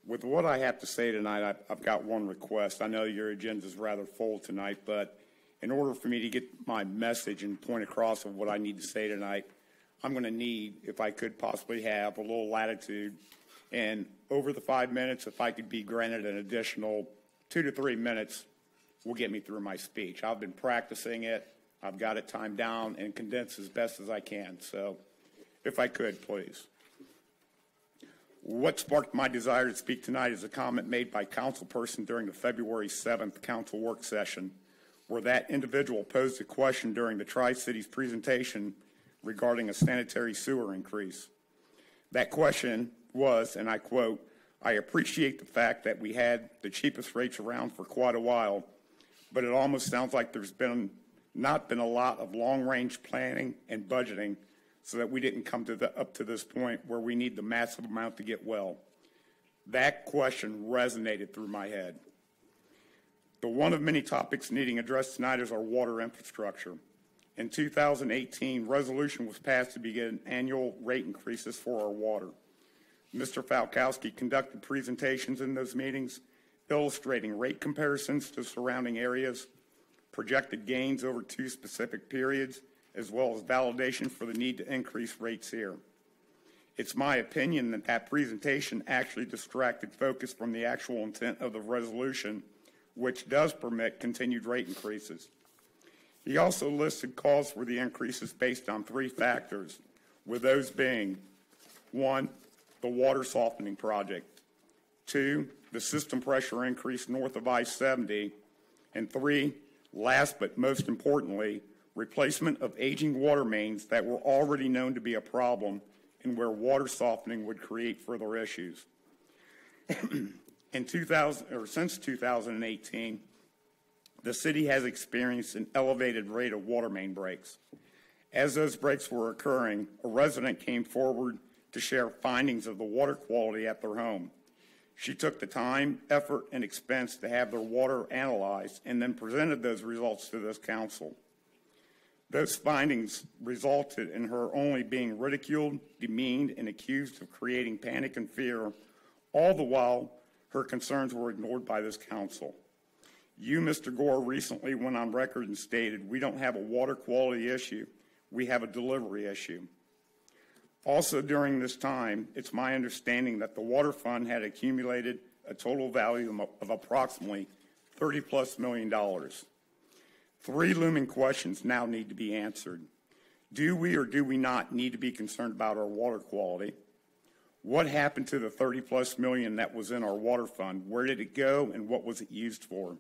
With what I have to say tonight, I've got one request. I know your agenda is rather full tonight, but in order for me to get my message and point across of what I need to say tonight, I'm going to need, if I could possibly have, a little latitude. And over the 5 minutes, if I could be granted an additional 2 to 3 minutes, will get me through my speech. I've been practicing it. I've got it timed down and condensed as best as I can. So if I could, please. What sparked my desire to speak tonight is a comment made by councilperson during the February 7th council work session, where that individual posed a question during the Tri-Cities presentation regarding a sanitary sewer increase. That question was, and I quote, "I appreciate the fact that we had the cheapest rates around for quite a while, but it almost sounds like there's not been a lot of long-range planning and budgeting so that we didn't come up to this point where we need the massive amount to get well." That question resonated through my head. The one of many topics needing addressed tonight is our water infrastructure. In 2018, resolution was passed to begin annual rate increases for our water. Mr. Falkowski conducted presentations in those meetings illustrating rate comparisons to surrounding areas, projected gains over 2 specific periods, as well as validation for the need to increase rates here. It's my opinion that that presentation actually distracted focus from the actual intent of the resolution, which does permit continued rate increases. He also listed calls for the increases based on 3 factors, with those being 1, the water softening project, 2, the system pressure increase north of I-70, and 3, last but most importantly, replacement of aging water mains that were already known to be a problem and where water softening would create further issues. Since 2018, the city has experienced an elevated rate of water main breaks. As those breaks were occurring, a resident came forward to share findings of the water quality at their home. She took the time, effort, and expense to have their water analyzed and then presented those results to this council. Those findings resulted in her only being ridiculed, demeaned, and accused of creating panic and fear, all the while her concerns were ignored by this council. You, Mr. Gore, recently went on record and stated, "We don't have a water quality issue, we have a delivery issue." Also during this time, it's my understanding that the water fund had accumulated a total value of approximately $30+ million. 3 looming questions now need to be answered. Do we or do we not need to be concerned about our water quality? What happened to the $30+ million that was in our water fund? Where did it go and what was it used for?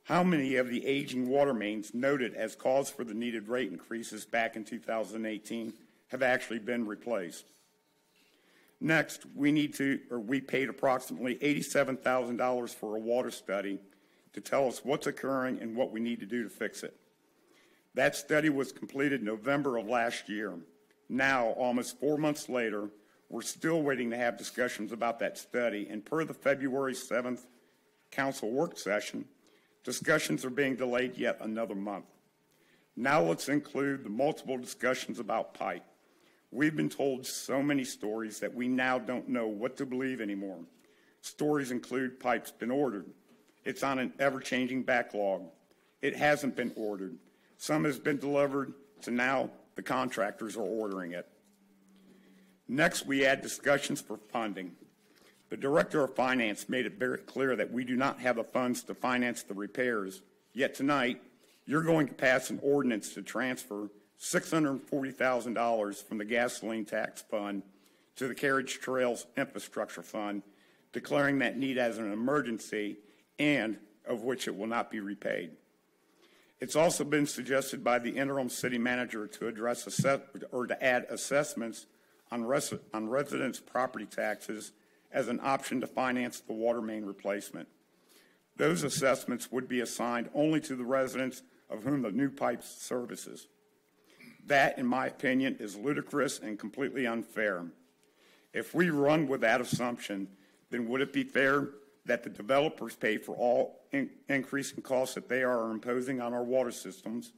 How many of the aging water mains noted as cause for the needed rate increases back in 2018 have actually been replaced? Next, we paid approximately $87,000 for a water study to tell us what's occurring and what we need to do to fix it. That study was completed November of last year. Now, almost 4 months later, we're still waiting to have discussions about that study, and per the February 7th council work session, discussions are being delayed yet another month. Now let's include the multiple discussions about pipe. We've been told so many stories that we now don't know what to believe anymore. Stories include pipe's been ordered. It's on an ever-changing backlog. It hasn't been ordered. Some has been delivered, so now the contractors are ordering it. Next, we add discussions for funding. The Director of Finance made it very clear that we do not have the funds to finance the repairs, yet tonight, you're going to pass an ordinance to transfer $640,000 from the gasoline tax fund to the Carriage Trails Infrastructure Fund, declaring that need as an emergency and of which it will not be repaid. It's also been suggested by the interim city manager to to add assessments on residents' property taxes as an option to finance the water main replacement. Those assessments would be assigned only to the residents of whom the new pipe services. That, in my opinion, is ludicrous and completely unfair. If we run with that assumption, then would it be fair that the developers pay for all increasing costs that they are imposing on our water systems,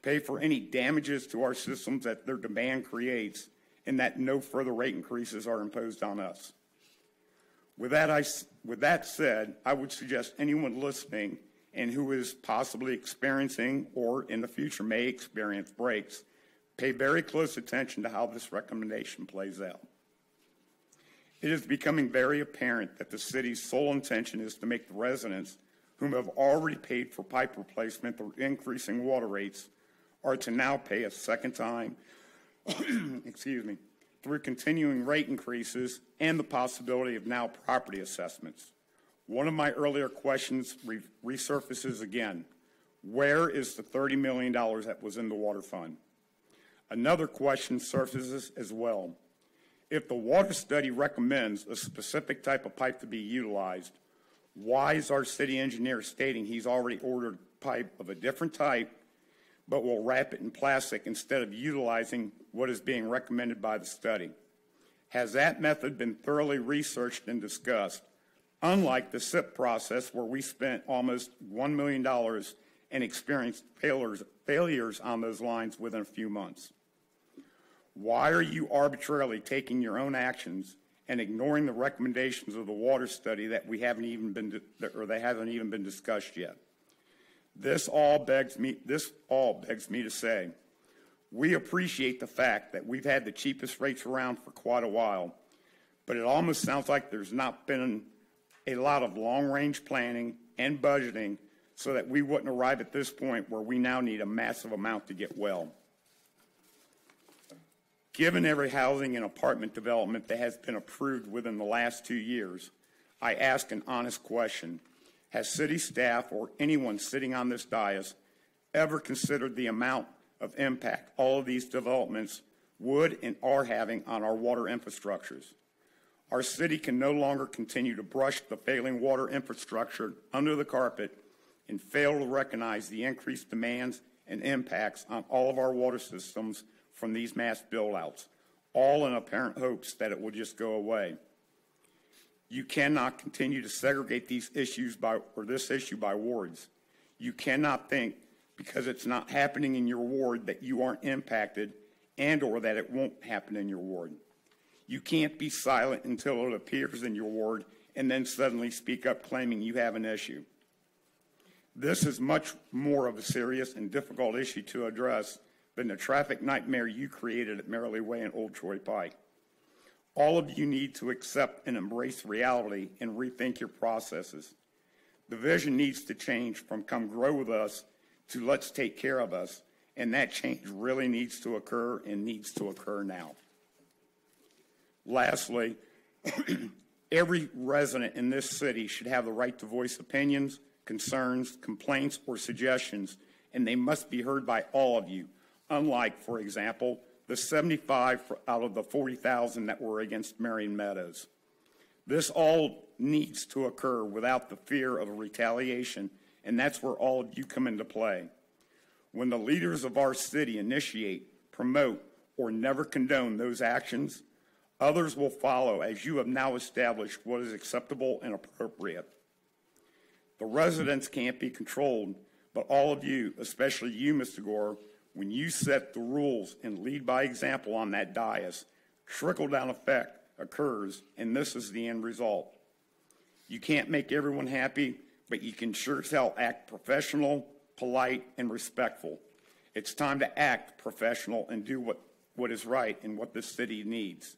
pay for any damages to our systems that their demand creates, and that no further rate increases are imposed on us? With that said, I would suggest anyone listening and who is possibly experiencing or in the future may experience breaks, pay very close attention to how this recommendation plays out. It is becoming very apparent that the city's sole intention is to make the residents whom have already paid for pipe replacement through increasing water rates are to now pay a second time, excuse me, through continuing rate increases and the possibility of now property assessments. One of my earlier questions resurfaces again. Where is the $30 million that was in the water fund? Another question surfaces as well. If the water study recommends a specific type of pipe to be utilized, why is our city engineer stating he's already ordered pipe of a different type but will wrap it in plastic instead of utilizing what is being recommended by the study? Has that method been thoroughly researched and discussed, unlike the SIP process where we spent almost $1 million and experienced failures on those lines within a few months? Why are you arbitrarily taking your own actions and ignoring the recommendations of the water study that we haven't even been, or they haven't even been discussed yet? This all begs me to say, we appreciate the fact that we've had the cheapest rates around for quite a while, but it almost sounds like there's not been a lot of long-range planning and budgeting so that we wouldn't arrive at this point where we now need a massive amount to get well. Given every housing and apartment development that has been approved within the last 2 years, I ask an honest question. Has city staff or anyone sitting on this dais ever considered the amount of impact all of these developments would and are having on our water infrastructures? Our city can no longer continue to brush the failing water infrastructure under the carpet and fail to recognize the increased demands and impacts on all of our water systems from these mass build-outs, all in apparent hopes that it will just go away. You cannot continue to segregate these issues this issue by wards. You cannot think because it's not happening in your ward that you aren't impacted and or that it won't happen in your ward. You can't be silent until it appears in your ward and then suddenly speak up claiming you have an issue. This is much more of a serious and difficult issue to address than the traffic nightmare you created at Merrily Way and Old Troy Pike. All of you need to accept and embrace reality and rethink your processes. The vision needs to change from come grow with us to let's take care of us, and that change really needs to occur and needs to occur now. Lastly, every resident in this city should have the right to voice opinions, concerns, complaints, or suggestions, and they must be heard by all of you, unlike, for example, the 75 out of the 40,000 that were against Marion Meadows. This all needs to occur without the fear of retaliation, and that's where all of you come into play. When the leaders of our city initiate, promote, or never condone those actions, others will follow as you have now established what is acceptable and appropriate. The residents can't be controlled, but all of you, especially you, Mr. Gore, when you set the rules and lead by example on that dais, trickle-down effect occurs, and this is the end result. You can't make everyone happy, but you can sure as hell act professional, polite, and respectful. It's time to act professional and do what is right and what this city needs.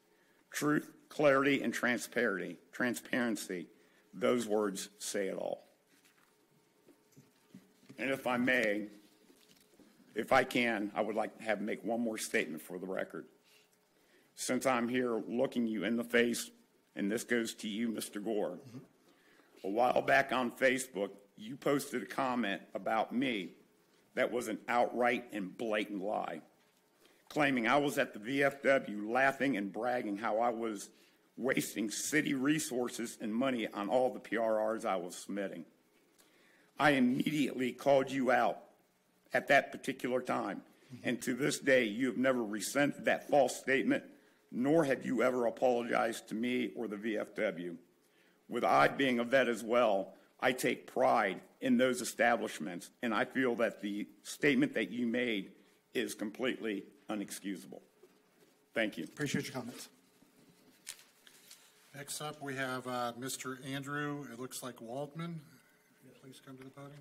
Truth, clarity, and transparency. Those words say it all. And if I may, if I can, I would like to make one more statement for the record. Since I'm here looking you in the face, and this goes to you, Mr. Gore, a while back on Facebook, you posted a comment about me that was an outright and blatant lie, claiming I was at the VFW laughing and bragging how I was wasting city resources and money on all the PRRs I was submitting. I immediately called you out at that particular time, and to this day, you have never resented that false statement, nor have you ever apologized to me or the VFW. With I being a vet as well, I take pride in those establishments, and I feel that the statement that you made is completely unexcusable. Thank you. Appreciate your comments. Next up, we have Mr. Andrew, it looks like Waldman. Please come to the podium.